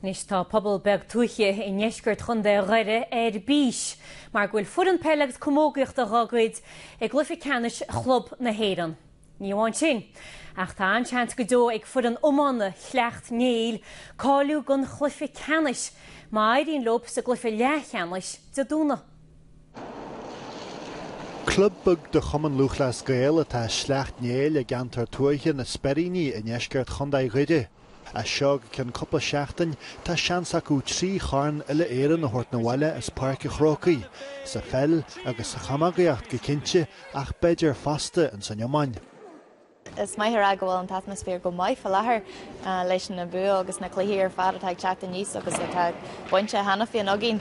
Nis tá pobl beg tuiche in neisgurt chunda ghaire bís, mar gwil furan peleg cumógacht a ragwyd glyfi canis chlub na héran. Ní bhain sin, ach tá anchant go dó ag furan omana Sleacht Néill cáiliú gon chlyfi canis, ma irín lob sa glyfi lechanis sa dúna. Clubbug de Chuman Luchlas GAA tá Sleacht Néill a gantar tuaiche na sperini in neisgurt chunda ghaide. A seog cyn cwpla seachtain tá seans acu trí charn ile éireann na hort na bhaile is Páirc Chrócaí, sa fell agus sa chamagaíocht go cinnte ach beidir fasta an san Iomáin. Is maithir agahfuil an atmosfér go maiith fa láthair leis na bú agus na cluichí ar fad atá teachta níos agus atá bainte hana fion agin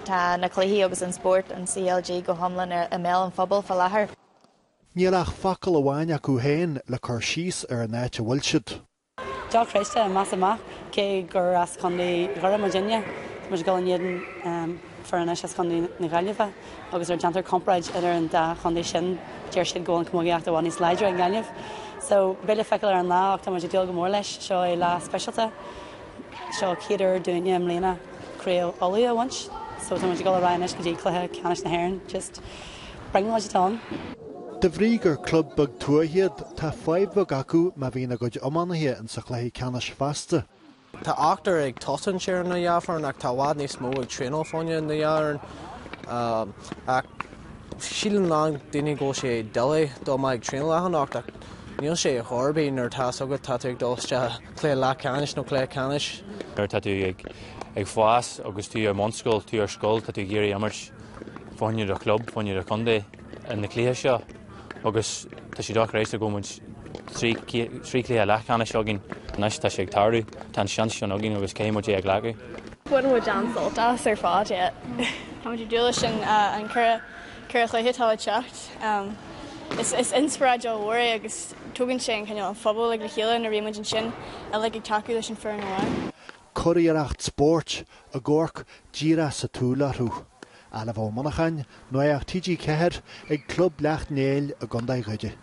tá na cluichí agus an sport an CLG go hiomlann a méil an phobal fa láthair. Níl ach facail amháin acu héin le chuir síos ar an áit a bhfuil siad. Jock Christa and Massama, K. Guras Condi, Gura Virginia, Mushgal Yedin for an Ashas Condi Nigaliva, August or Jantar Comprage, and Condi Shin, Jershid Go and Kamogi after one is Liger and Galiv. So, Billy Feckler and La, Octomaji Dilgo Morlish, show a la specialta, show Keter, Dunya, Mlena, Creo Olio once. So, Tomaji Gola Ryanish, Kaji Claha, Canish Naharan, just bring what you tell them. De bhrígur clubbug tuaichead tá 5 bug acu ma bhína goid omanathe an sa chluichí canis fasta. Tá achtar ag tosan séar na dheafar ach tá bhád níos mó ag tréanó fáinne na dhearan ach sílan lang daoine go sé dele dó mai ag tréanó lechan ach níl sé a chóirbín ar tá agad tá ag dóiste clé le canis nó clé canis. Tá tú ag fáas agus tú ar monscoil tú ar scoil tá tú géirí amairt fáinne a club fáinne a condé in na clíthe seo. Agus tá si dách rééis a gomint trí clé a leachchanna seogin nes tá sé ag tarú tá seans sin agin agus céimimú ag leagaí. Buan Jansel, das ar fád yet. How would you do this and cura chluiche tá teacht? Is inspirational worry agus tugann sé kind of phobal like the healing or imagine sin a like ag taú leis an fear na bhain. Coiríocht sport a gcóirc díra sa túlarú. Ala bhó monachan, nuach TG Ceher ag club Sleacht Néill a Gunda Ghaide.